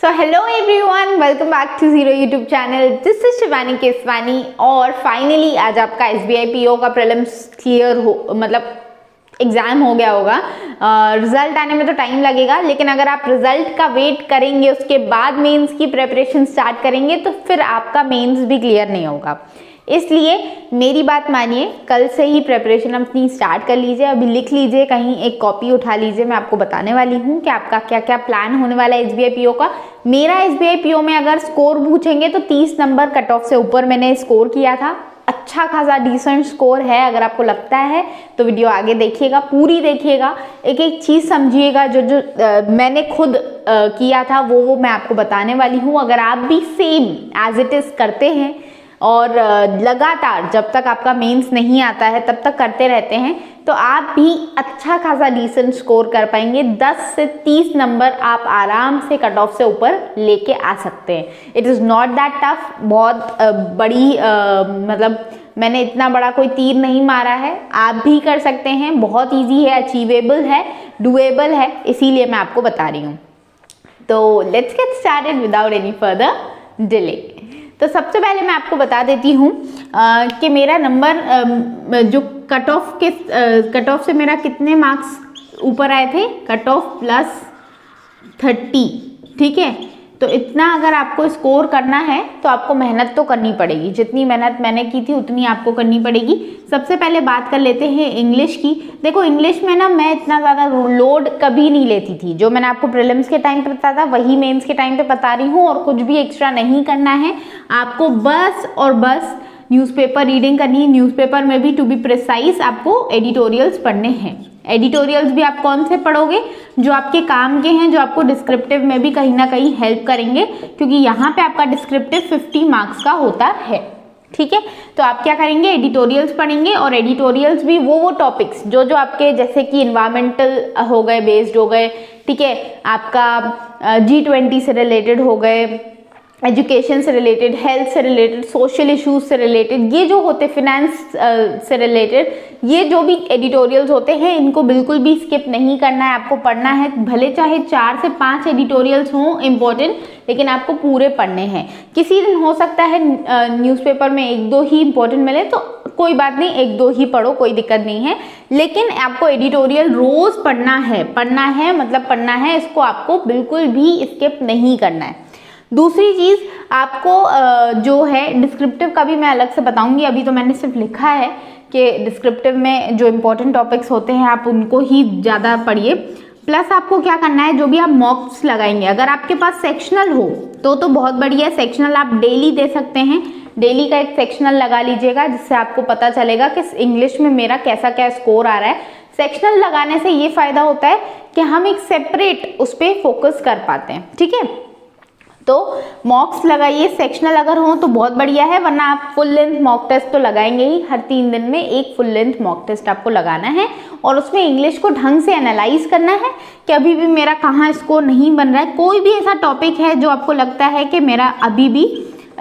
So hello everyone, welcome back to zero YouTube channel. This is Shivani Keswani. और finally आज आपका SBI PO का prelims clear हो, मतलब एग्जाम हो गया होगा। रिजल्ट आने में तो टाइम लगेगा, लेकिन अगर आप रिजल्ट का वेट करेंगे उसके बाद मेंस की प्रिपरेशन स्टार्ट करेंगे तो फिर आपका मेंस भी क्लियर नहीं होगा। इसलिए मेरी बात मानिए, कल से ही प्रिपरेशन अपनी स्टार्ट कर लीजिए। अभी लिख लीजिए, कहीं एक कॉपी उठा लीजिए। मैं आपको बताने वाली हूँ कि आपका क्या क्या प्लान होने वाला है SBI PO का। मेरा SBI PO में अगर स्कोर पूछेंगे तो 30 नंबर कट ऑफ से ऊपर मैंने स्कोर किया था। अच्छा खासा डिसेंट स्कोर है। अगर आपको लगता है तो वीडियो आगे देखिएगा, पूरी देखिएगा, एक एक चीज़ समझिएगा। जो मैंने खुद किया था वो मैं आपको बताने वाली हूँ। अगर आप भी सेम एज इट इज़ करते हैं और लगातार जब तक आपका मेंस नहीं आता है तब तक करते रहते हैं तो आप भी अच्छा खासा डिसेंट स्कोर कर पाएंगे। 10 से 30 नंबर आप आराम से कट ऑफ से ऊपर लेके आ सकते हैं। It is not that tough. बहुत बड़ी मतलब मैंने इतना बड़ा कोई तीर नहीं मारा है। आप भी कर सकते हैं। बहुत ईजी है, अचीवेबल है, डुएबल है, इसीलिए मैं आपको बता रही हूँ। तो let's get started without any further delay. तो सबसे पहले मैं आपको बता देती हूँ कि मेरा नंबर जो कट ऑफ से मेरा कितने मार्क्स ऊपर आए थे, कट ऑफ प्लस 30। ठीक है, तो इतना अगर आपको स्कोर करना है तो आपको मेहनत तो करनी पड़ेगी। जितनी मेहनत मैंने की थी उतनी आपको करनी पड़ेगी। सबसे पहले बात कर लेते हैं इंग्लिश की। देखो, इंग्लिश में ना मैं इतना ज़्यादा लोड कभी नहीं लेती थी। जो मैंने आपको प्रीलिम्स के टाइम पे बताया था वही मेंस के टाइम पे बता रही हूँ, और कुछ भी एक्स्ट्रा नहीं करना है आपको। बस और बस न्यूज़पेपर रीडिंग करनी है। न्यूज़पेपर में भी टू बी प्रिसाइज आपको एडिटोरियल्स पढ़ने हैं। एडिटोरियल्स भी आप कौन से पढ़ोगे? जो आपके काम के हैं, जो आपको डिस्क्रिप्टिव में भी कहीं ना कहीं हेल्प करेंगे, क्योंकि यहाँ पे आपका डिस्क्रिप्टिव 50 मार्क्स का होता है। ठीक है, तो आप क्या करेंगे? एडिटोरियल्स पढ़ेंगे। और एडिटोरियल्स भी वो टॉपिक्स जो आपके, जैसे कि इन्वायरमेंटल हो गए, बेस्ड हो गए, ठीक है, आपका G20 से रिलेटेड हो गए, एजुकेशन से रिलेटेड, हेल्थ से रिलेटेड, सोशल इश्यूज से रिलेटेड, ये जो होते, फिनेंस से रिलेटेड, ये जो भी एडिटोरियल्स होते हैं इनको बिल्कुल भी स्किप नहीं करना है। आपको पढ़ना है, भले चाहे 4 से 5 एडिटोरियल्स हों इम्पोर्टेंट, लेकिन आपको पूरे पढ़ने हैं। किसी दिन हो सकता है न्यूज़पेपर में 1-2 ही इम्पोर्टेंट मिले, तो कोई बात नहीं, 1-2 ही पढ़ो, कोई दिक्कत नहीं है। लेकिन आपको एडिटोरियल रोज पढ़ना है। पढ़ना है मतलब पढ़ना है, इसको आपको बिल्कुल भी स्किप नहीं करना है। दूसरी चीज़ आपको जो है डिस्क्रिप्टिव का भी मैं अलग से बताऊंगी। अभी तो मैंने सिर्फ लिखा है कि डिस्क्रिप्टिव में जो इम्पोर्टेंट टॉपिक्स होते हैं आप उनको ही ज़्यादा पढ़िए। प्लस आपको क्या करना है, जो भी आप मॉक्स लगाएंगे, अगर आपके पास सेक्शनल हो तो बहुत बढ़िया। सेक्शनल आप डेली दे सकते हैं। डेली का एक सेक्शनल लगा लीजिएगा, जिससे आपको पता चलेगा कि इंग्लिश में मेरा कैसा क्या स्कोर आ रहा है। सेक्शनल लगाने से ये फ़ायदा होता है कि हम एक सेपरेट उस पर फोकस कर पाते हैं। ठीक है, तो मॉक्स लगाइए। सेक्शनल अगर हो तो बहुत बढ़िया है, वरना आप फुल लेंथ मॉक टेस्ट तो लगाएंगे ही। हर 3 दिन में एक फुल लेंथ मॉक टेस्ट आपको लगाना है, और उसमें इंग्लिश को ढंग से एनालाइज करना है कि अभी भी मेरा कहाँ स्कोर नहीं बन रहा है। कोई भी ऐसा टॉपिक है जो आपको लगता है कि मेरा अभी भी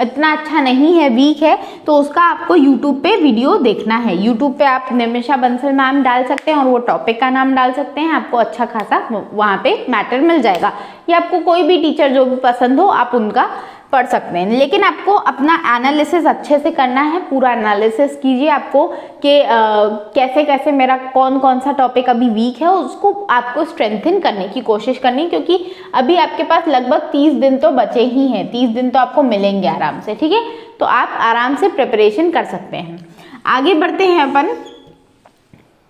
इतना अच्छा नहीं है, वीक है, तो उसका आपको YouTube पे वीडियो देखना है। YouTube पे आप निमिषा बंसल मैम डाल सकते हैं और वो टॉपिक का नाम डाल सकते हैं। आपको अच्छा खासा वहाँ पे मैटर मिल जाएगा, या आपको कोई भी टीचर जो भी पसंद हो आप उनका पढ़ सकते हैं। लेकिन आपको अपना एनालिसिस अच्छे से करना है। पूरा एनालिसिस कीजिए आपको कि कैसे कैसे मेरा कौन कौन सा टॉपिक अभी वीक है, उसको आपको स्ट्रेंथन करने की कोशिश करनी, क्योंकि अभी आपके पास लगभग 30 दिन तो बचे ही हैं। 30 दिन तो आपको मिलेंगे आराम से। ठीक है, तो आप आराम से प्रिपरेशन कर सकते हैं। आगे बढ़ते हैं अपन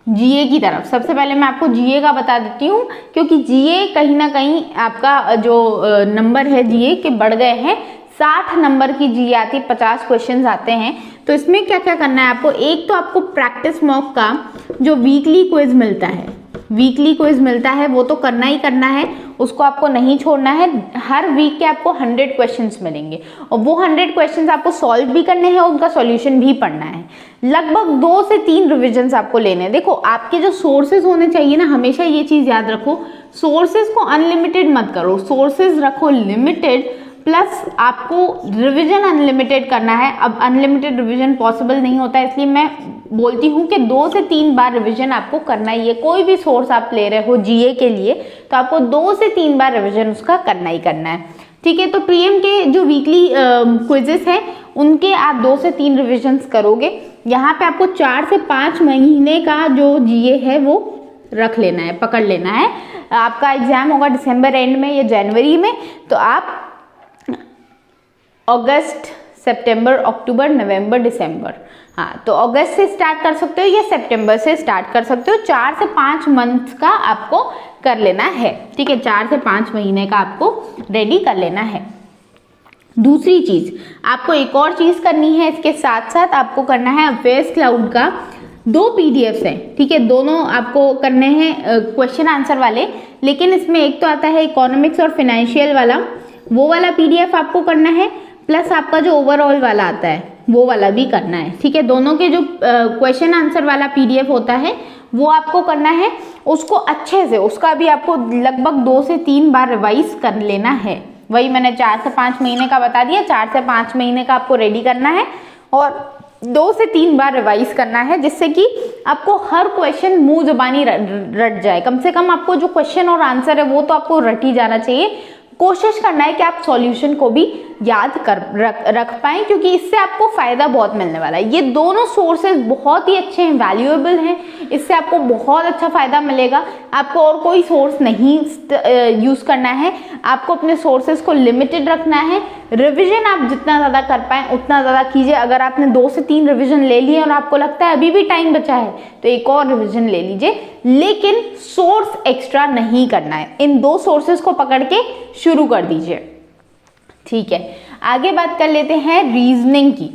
GA की तरफ। सबसे पहले मैं आपको GA का बता देती हूँ, क्योंकि GA कहीं ना कहीं आपका जो नंबर है GA के बढ़ गए हैं। 60 नंबर की GA आती है, 50 क्वेश्चंस आते हैं। तो इसमें क्या क्या करना है आपको? एक तो आपको प्रैक्टिस मॉक का जो वीकली क्विज मिलता है, वो तो करना ही करना है, उसको आपको नहीं छोड़ना है। हर वीक के आपको 100 क्वेश्चंस मिलेंगे, और वो 100 क्वेश्चंस आपको सॉल्व भी करने हैं, उनका सॉल्यूशन भी पढ़ना है। लगभग 2 से 3 रिविजन्स आपको लेने हैं। देखो, आपके जो सोर्सेज होने चाहिए ना, हमेशा ये चीज़ याद रखो, सोर्सेज को अनलिमिटेड मत करो, सोर्सेज रखो लिमिटेड। प्लस आपको रिवीजन अनलिमिटेड करना है। अब अनलिमिटेड रिवीजन पॉसिबल नहीं होता, इसलिए मैं बोलती हूँ कि 2 से 3 बार रिवीजन आपको करना ही है। कोई भी सोर्स आप ले रहे हो GA के लिए तो आपको 2 से 3 बार रिवीजन उसका करना ही करना है। ठीक है। तो प्रीएम के जो वीकली क्विजेस हैं उनके आप 2 से 3 रिविजन्स करोगे। यहाँ पे आपको 4 से 5 महीने का जो जीए है वो रख लेना है, पकड़ लेना है। आपका एग्जाम होगा दिसंबर एंड में या जनवरी में, तो आप अगस्त, सितंबर, अक्टूबर, नवंबर, दिसंबर, हाँ तो अगस्त से स्टार्ट कर सकते हो या सितंबर से स्टार्ट कर सकते हो। 4 से 5 मंथ का आपको कर लेना है, ठीक है। 4 से 5 महीने का आपको रेडी कर लेना है। दूसरी चीज, आपको एक और चीज करनी है, इसके साथ साथ आपको करना है अफेयर्स क्लाउड का 2 पीडीएफ्स हैं, ठीक है। दोनों आपको करने हैं क्वेश्चन आंसर वाले, लेकिन इसमें एक तो आता है इकोनॉमिक्स और फाइनेंशियल वाला, वो वाला पीडीएफ आपको करना है, प्लस आपका जो ओवरऑल वाला आता है वो वाला भी करना है, ठीक है। दोनों के जो क्वेश्चन आंसर वाला पीडीएफ होता है वो आपको करना है, उसको अच्छे से, उसका भी आपको लगभग 2 से 3 बार रिवाइज कर लेना है। वही मैंने 4 से 5 महीने का बता दिया, 4 से 5 महीने का आपको रेडी करना है और 2 से 3 बार रिवाइज करना है, जिससे कि आपको हर क्वेश्चन मुंह जुबानी रट जाए। कम से कम आपको जो क्वेश्चन और आंसर है वो तो आपको रट ही जाना चाहिए। कोशिश करना है कि आप सॉल्यूशन को भी याद कर रख पाएं, क्योंकि इससे आपको फायदा बहुत मिलने वाला है। ये दोनों सोर्सेज बहुत ही अच्छे हैं, वैल्यूएबल हैं, इससे आपको बहुत अच्छा फायदा मिलेगा। आपको और कोई सोर्स नहीं यूज करना है, आपको अपने सोर्सेज को लिमिटेड रखना है। रिवीजन आप जितना ज़्यादा कर पाएं उतना ज़्यादा कीजिए। अगर आपने 2 से 3 रिवीजन ले लिए और आपको लगता है अभी भी टाइम बचा है तो एक और रिवीजन ले लीजिए, लेकिन सोर्स एक्स्ट्रा नहीं करना है। इन 2 सोर्सेज को पकड़ के शुरू कर दीजिए, ठीक है। आगे बात कर लेते हैं रीजनिंग की,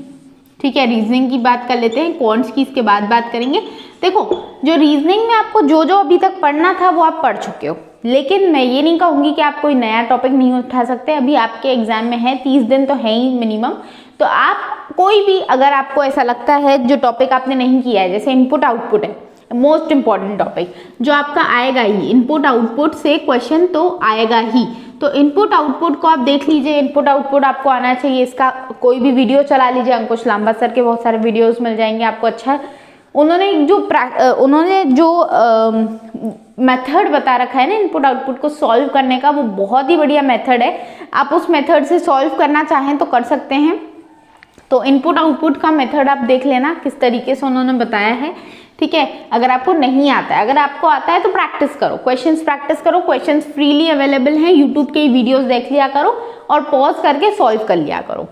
ठीक है। रीजनिंग की बात कर लेते हैं, क्वांट्स की इसके बाद बात करेंगे। देखो, जो रीजनिंग में आपको जो जो अभी तक पढ़ना था वो आप पढ़ चुके हो, लेकिन मैं ये नहीं कहूँगी कि आप कोई नया टॉपिक नहीं उठा सकते। अभी आपके एग्जाम में है 30 दिन तो है ही मिनिमम, तो आप कोई भी, अगर आपको ऐसा लगता है जो टॉपिक आपने नहीं किया है, जैसे इनपुट आउटपुट है मोस्ट इंपॉर्टेंट टॉपिक जो आपका आएगा ही, इनपुट आउटपुट से क्वेश्चन तो आएगा ही, तो इनपुट आउटपुट को आप देख लीजिए। इनपुट आउटपुट आपको आना चाहिए, इसका कोई भी वीडियो चला लीजिए, अंकुश लांबा सर के बहुत सारे वीडियोस मिल जाएंगे आपको। अच्छा, उन्होंने जो मेथड बता रखा है ना इनपुट आउटपुट को सॉल्व करने का, वो बहुत ही बढ़िया मेथड है। आप उस मेथड से सॉल्व करना चाहें तो कर सकते हैं। तो इनपुट आउटपुट का मेथड आप देख लेना किस तरीके से उन्होंने बताया है, ठीक है। अगर आपको नहीं आता है, अगर आपको आता है तो प्रैक्टिस करो, क्वेश्चंस प्रैक्टिस करो। क्वेश्चंस फ्रीली अवेलेबल हैं, यूट्यूब के वीडियोस देख लिया करो और पॉज करके सॉल्व कर लिया करो।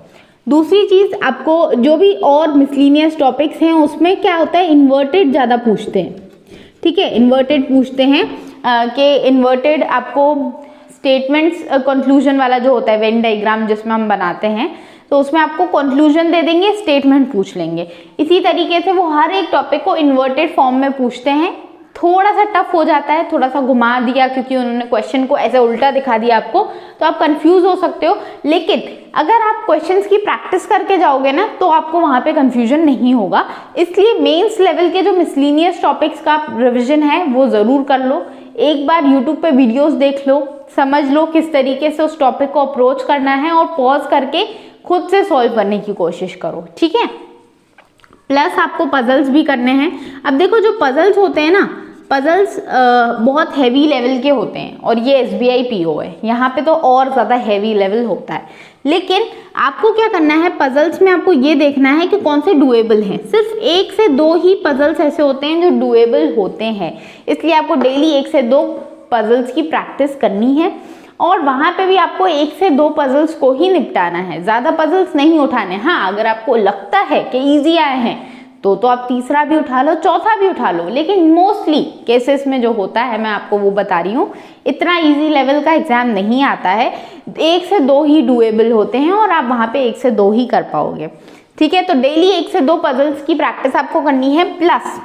दूसरी चीज, आपको जो भी और मिसलिनियस टॉपिक्स हैं उसमें क्या होता है, इन्वर्टेड ज़्यादा पूछते हैं, ठीक है। इन्वर्टेड पूछते हैं कि इन्वर्टेड आपको स्टेटमेंट्स कंक्लूजन वाला जो होता है वेन डायग्राम जिसमें हम बनाते हैं, तो उसमें आपको कंक्लूजन दे देंगे, स्टेटमेंट पूछ लेंगे। इसी तरीके से वो हर एक टॉपिक को इन्वर्टेड फॉर्म में पूछते हैं। थोड़ा सा टफ हो जाता है, थोड़ा सा घुमा दिया क्योंकि उन्होंने क्वेश्चन को ऐसे उल्टा दिखा दिया आपको, तो आप कंफ्यूज हो सकते हो। लेकिन अगर आप क्वेश्चंस की प्रैक्टिस करके जाओगे ना तो आपको वहां पे कंफ्यूजन नहीं होगा। इसलिए मेंस लेवल के जो मिसलिनियस टॉपिक्स का रिविजन है वो जरूर कर लो। एक बार यूट्यूब पे वीडियोस देख लो, समझ लो किस तरीके से उस टॉपिक को अप्रोच करना है और पॉज करके खुद से सॉल्व करने की कोशिश करो, ठीक है। प्लस आपको पजल्स भी करने हैं। अब देखो, जो पजल्स होते हैं ना, पजल्स बहुत हैवी लेवल के होते हैं और ये SBI PO है, यहाँ पे तो और ज़्यादा हैवी लेवल होता है। लेकिन आपको क्या करना है, पजल्स में आपको ये देखना है कि कौन से डुएबल हैं। सिर्फ 1 से 2 ही पजल्स ऐसे होते हैं जो डुएबल होते हैं, इसलिए आपको डेली 1 से 2 पजल्स की प्रैक्टिस करनी है और वहाँ पे भी आपको 1 से 2 पजल्स को ही निपटाना है, ज़्यादा पजल्स नहीं उठाने। हाँ, अगर आपको लगता है कि ईजी आए हैं तो आप तीसरा भी उठा लो, चौथा भी उठा लो, लेकिन मोस्टली केसेस में जो होता है, मैं आपको वो बता रही हूँ, इतना इजी लेवल का एग्जाम नहीं आता है। 1 से 2 ही डुएबल होते हैं और आप वहाँ पे 1 से 2 ही कर पाओगे, ठीक है। तो डेली 1 से 2 पजल्स की प्रैक्टिस आपको करनी है। प्लस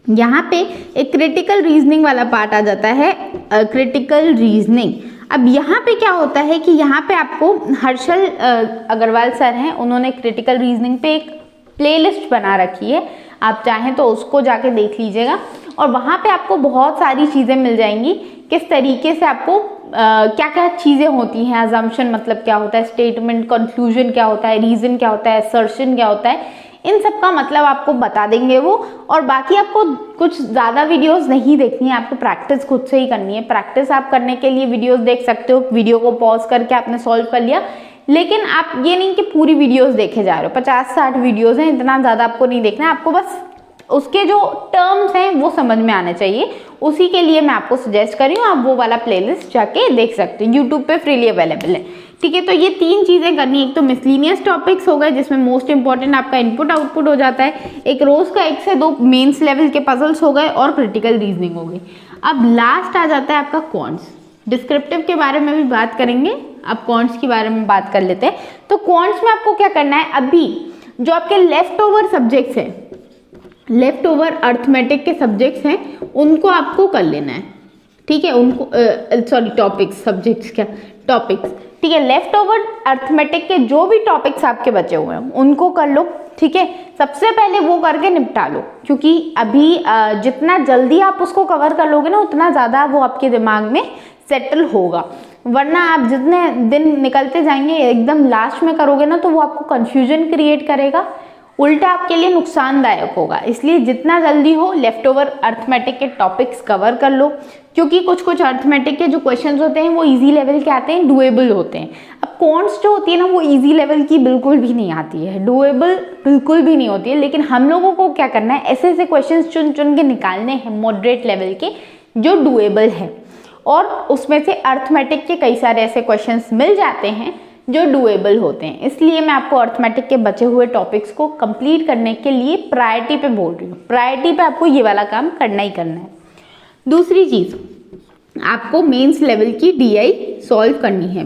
यहाँ पे एक क्रिटिकल रीजनिंग वाला पार्ट आ जाता है, क्रिटिकल रीजनिंग। अब यहाँ पे क्या होता है कि यहाँ पे आपको हर्षल अग्रवाल सर हैं, उन्होंने क्रिटिकल रीजनिंग पे एक प्लेलिस्ट बना रखी है, आप चाहें तो उसको जाके देख लीजिएगा और वहाँ पे आपको बहुत सारी चीज़ें मिल जाएंगी, किस तरीके से आपको क्या क्या चीज़ें होती हैं। अजम्पशन मतलब क्या होता है, स्टेटमेंट, कंक्लूजन क्या होता है, रीजन क्या होता है, असर्शन क्या होता है, इन सब का मतलब आपको बता देंगे वो। और बाकी आपको कुछ ज़्यादा वीडियोस नहीं देखनी है, आपको प्रैक्टिस खुद से ही करनी है। प्रैक्टिस आप करने के लिए वीडियोस देख सकते हो, वीडियो को पॉज करके आपने सॉल्व कर लिया, लेकिन आप ये नहीं कि पूरी वीडियोस देखे जा रहे हो। 50-60 वीडियोस हैं, इतना ज़्यादा आपको नहीं देखना है, आपको बस उसके जो टर्म्स हैं वो समझ में आने चाहिए। उसी के लिए मैं आपको सजेस्ट कर रही हूँ, आप वो वाला प्लेलिस्ट जाके देख सकते हैं, यूट्यूब पे फ्रीली अवेलेबल है। ठीक है, तो ये 3 चीज़ें करनी है। एक तो मिसलिनियस टॉपिक्स हो गए जिसमें मोस्ट इंपॉर्टेंट आपका इनपुट आउटपुट हो जाता है, एक रोज का 1 से 2 मेंस लेवल के पजल्स हो गए और क्रिटिकल रीजनिंग हो गई। अब लास्ट आ जाता है आपका क्वांट्स। डिस्क्रिप्टिव के बारे में भी बात करेंगे, अब क्वांट्स के बारे में बात कर लेते हैं। तो क्वांट्स में आपको क्या करना है, अभी जो आपके लेफ्ट ओवर सब्जेक्ट्स हैं, लेफ्ट ओवर अर्थमेटिक के सब्जेक्ट्स हैं, उनको आपको कर लेना है। ठीक है, उनको सॉरी टॉपिक्स, सब्जेक्ट्स क्या टॉपिक्स, ठीक है। लेफ्ट ओवर अर्थमेटिक के जो भी टॉपिक्स आपके बचे हुए हैं उनको कर लो। ठीक है, सबसे पहले वो करके निपटा लो, क्योंकि अभी जितना जल्दी आप उसको कवर कर लोगे ना उतना ज़्यादा वो आपके दिमाग में सेटल होगा। वरना आप जितने दिन निकलते जाएंगे एकदम लास्ट में करोगे ना तो वो आपको कंफ्यूजन क्रिएट करेगा, उल्टा आपके लिए नुकसानदायक होगा। इसलिए जितना जल्दी हो लेफ्ट ओवर अर्थमेटिक के टॉपिक्स कवर कर लो, क्योंकि कुछ कुछ अर्थमेटिक के जो क्वेश्चंस होते हैं वो इजी लेवल के आते हैं, डुएबल होते हैं। अब क्वांट्स जो होती है ना वो इजी लेवल की बिल्कुल भी नहीं आती है, डुएबल बिल्कुल भी नहीं होती है। लेकिन हम लोगों को क्या करना है, ऐसे ऐसे क्वेश्चन चुन चुन के निकालने हैं मॉडरेट लेवल के जो डुएबल है, और उसमें से अर्थमेटिक के कई सारे ऐसे क्वेश्चंस मिल जाते हैं जो डुएबल होते हैं। इसलिए मैं आपको अर्थमेटिक के बचे हुए टॉपिक्स को कंप्लीट करने के लिए प्रायोरिटी पे बोल रही हूँ। प्रायोरिटी पे आपको ये वाला काम करना ही करना है। दूसरी चीज़, आपको मेंस लेवल की डीआई सॉल्व करनी है।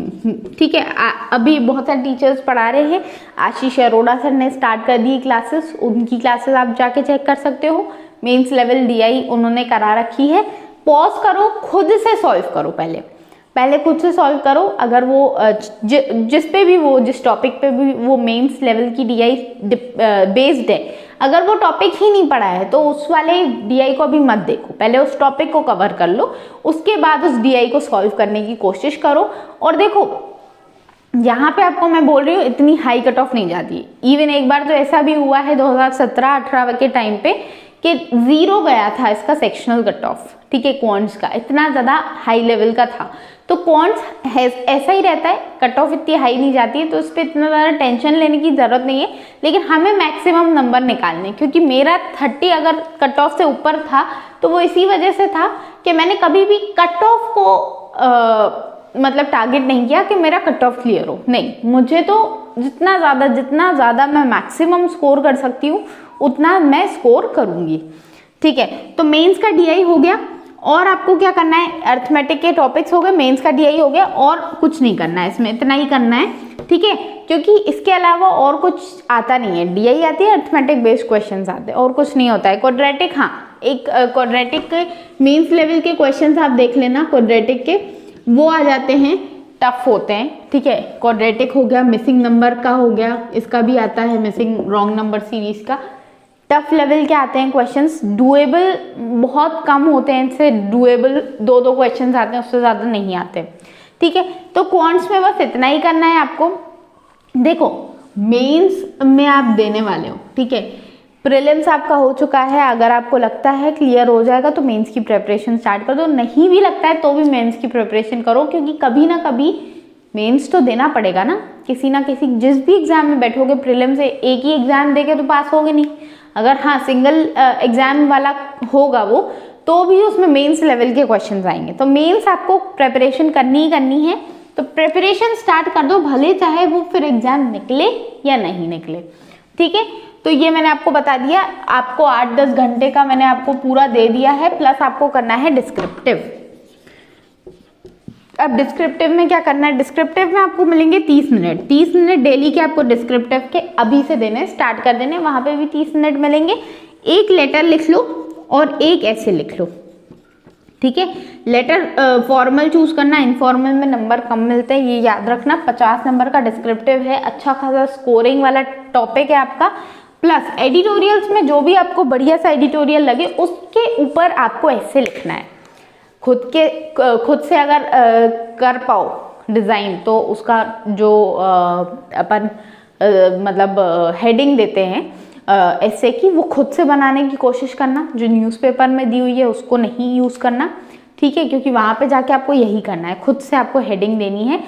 ठीक है, अभी बहुत सारे टीचर्स पढ़ा रहे हैं, आशीष अरोड़ा सर ने स्टार्ट कर दी क्लासेस, उनकी क्लासेस आप जाके चेक कर सकते हो। मेंस लेवल डीआई उन्होंने करा रखी है। पॉज करो, खुद से सॉल्व करो, पहले खुद से सॉल्व करो। अगर वो जिस पे भी वो जिस टॉपिक पे भी वो मेंस लेवल की डीआई बेस्ड है, अगर वो टॉपिक ही नहीं पढ़ा है तो उस वाले डीआई को अभी मत देखो, पहले उस टॉपिक को कवर कर लो, उसके बाद उस डीआई को सॉल्व करने की कोशिश करो। और देखो यहाँ पे आपको मैं बोल रही हूँ इतनी हाई कट ऑफ नहीं जाती। इवन एक बार तो ऐसा भी हुआ है 2017-18 के टाइम पे कि 0 गया था इसका सेक्शनल कट ऑफ। ठीक है, क्वांट्स का इतना ज़्यादा हाई लेवल का था। तो क्वांट्स ऐसा ही रहता है, कट ऑफ इतनी हाई नहीं जाती है, तो उस पर इतना ज़्यादा टेंशन लेने की ज़रूरत नहीं है। लेकिन हमें मैक्सिमम नंबर निकालने, क्योंकि मेरा 30 अगर कट ऑफ से ऊपर था तो वो इसी वजह से था कि मैंने कभी भी कट ऑफ को मतलब टारगेट नहीं किया कि मेरा कट ऑफ क्लियर हो। नहीं, मुझे तो जितना ज़्यादा मैं मैक्सिमम स्कोर कर सकती हूँ उतना मैं स्कोर करूँगी। ठीक है, तो मेंस का डीआई हो गया, और आपको क्या करना है, अर्थमेटिक के टॉपिक्स हो गए, मेंस का डीआई हो गया, और कुछ नहीं करना है इसमें, इतना ही करना है। ठीक है, क्योंकि इसके अलावा और कुछ आता नहीं है। डीआई आती है, अर्थमेटिक बेस्ड क्वेश्चंस आते हैं, और कुछ नहीं होता है। क्वाड्रेटिक, हाँ, एक क्वाड्रेटिक के मेंस लेवल के क्वेश्चंस आप देख लेना, क्वाड्रेटिक के वो आ जाते हैं, टफ होते हैं। ठीक है, क्वाड्रेटिक हो गया, मिसिंग नंबर का हो गया, इसका भी आता है, मिसिंग रॉन्ग नंबर सीरीज का। टफ लेवल के आते हैं क्वेश्चंस, डुएबल बहुत कम होते हैं, इनसे डुएबल 2-2 क्वेश्चंस आते हैं, उससे ज़्यादा नहीं आते। ठीक है, तो क्वांट्स में बस इतना ही करना है आपको। देखो, मेंस में आप देने वाले हो, ठीक है, प्रीलिम्स आपका हो चुका है। अगर आपको लगता है क्लियर हो जाएगा तो मेंस की प्रिपरेशन स्टार्ट कर दो, नहीं भी लगता है तो भी मेंस की प्रिपरेशन करो, क्योंकि कभी ना कभी मेंस तो देना पड़ेगा ना किसी, जिस भी एग्जाम में बैठोगे। प्रीलिम से एक ही एग्जाम देके तो पास होगे नहीं, अगर हाँ सिंगल एग्जाम वाला होगा वो, तो भी उसमें मेंस लेवल के क्वेश्चंस आएंगे। तो मेंस आपको प्रिपरेशन करनी ही करनी है, तो प्रिपरेशन स्टार्ट कर दो, भले चाहे वो फिर एग्जाम निकले या नहीं निकले। ठीक है, तो ये मैंने आपको बता दिया। आपको 8-10 घंटे का मैंने आपको पूरा दे दिया है, प्लस आपको करना है डिस्क्रिप्टिव। अब डिस्क्रिप्टिव में क्या करना है, डिस्क्रिप्टिव में आपको मिलेंगे 30 मिनट। 30 मिनट डेली के आपको डिस्क्रिप्टिव के अभी से देने, स्टार्ट कर देने, वहाँ पे भी 30 मिनट मिलेंगे। एक लेटर लिख लो और एक ऐसे लिख लो। ठीक है, लेटर फॉर्मल चूज करना, इनफॉर्मल में नंबर कम मिलते हैं, ये याद रखना। 50 नंबर का डिस्क्रिप्टिव है, अच्छा खासा स्कोरिंग वाला टॉपिक है आपका। प्लस एडिटोरियल्स में जो भी आपको बढ़िया सा एडिटोरियल लगे उसके ऊपर आपको ऐसे लिखना है। खुद से अगर कर पाओ डिज़ाइन तो उसका जो अपन मतलब हेडिंग देते हैं ऐसे की वो खुद से बनाने की कोशिश करना, जो न्यूज़पेपर में दी हुई है उसको नहीं यूज़ करना, ठीक है, क्योंकि वहाँ पे जाके आपको यही करना है, खुद से आपको हेडिंग देनी है,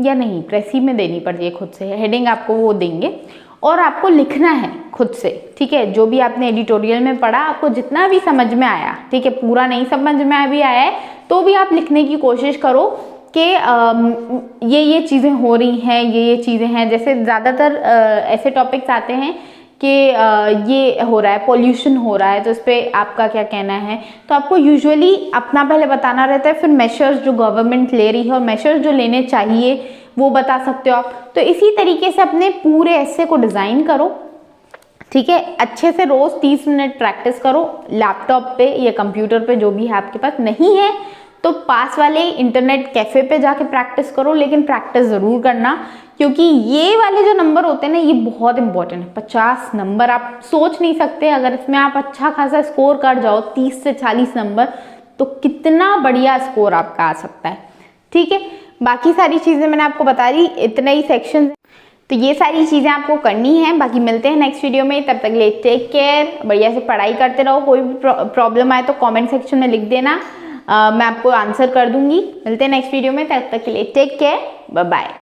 या नहीं प्रेसी में देनी पड़ती है, खुद से हेडिंग आपको वो देंगे और आपको लिखना है खुद से, ठीक है। जो भी आपने एडिटोरियल में पढ़ा, आपको जितना भी समझ में आया, ठीक है, पूरा नहीं समझ में भी आया है तो भी आप लिखने की कोशिश करो कि ये चीज़ें हो रही हैं, ये चीज़ें हैं। जैसे ज़्यादातर ऐसे टॉपिक्स आते हैं कि ये हो रहा है, पोल्यूशन हो रहा है, तो इस पर आपका क्या कहना है, तो आपको यूजुअली अपना पहले बताना रहता है, फिर मेशर्स जो गवर्नमेंट ले रही है और मेशर्स जो लेने चाहिए वो बता सकते हो आप। तो इसी तरीके से अपने पूरे ऐसे को डिज़ाइन करो, ठीक है, अच्छे से रोज़ 30 मिनट प्रैक्टिस करो लैपटॉप पे या कंप्यूटर पे, जो भी है आपके पास। नहीं है तो पास वाले इंटरनेट कैफ़े पे जाके प्रैक्टिस करो, लेकिन प्रैक्टिस ज़रूर करना, क्योंकि ये वाले जो नंबर होते हैं ना, ये बहुत इंपॉर्टेंट है। 50 नंबर आप सोच नहीं सकते, अगर इसमें आप अच्छा खासा स्कोर कर जाओ 30 से 40 नंबर, तो कितना बढ़िया स्कोर आपका आ सकता है, ठीक है। बाकी सारी चीज़ें मैंने आपको बता दी, इतने ही सेक्शन, तो ये सारी चीज़ें आपको करनी है। बाकी मिलते हैं नेक्स्ट वीडियो में, तब तक के लिए टेक केयर, बढ़िया से पढ़ाई करते रहो। कोई भी प्रॉब्लम आए तो कमेंट सेक्शन में लिख देना, मैं आपको आंसर कर दूंगी। मिलते हैं नेक्स्ट वीडियो में, तब तक के लिए टेक केयर, बाय बाय।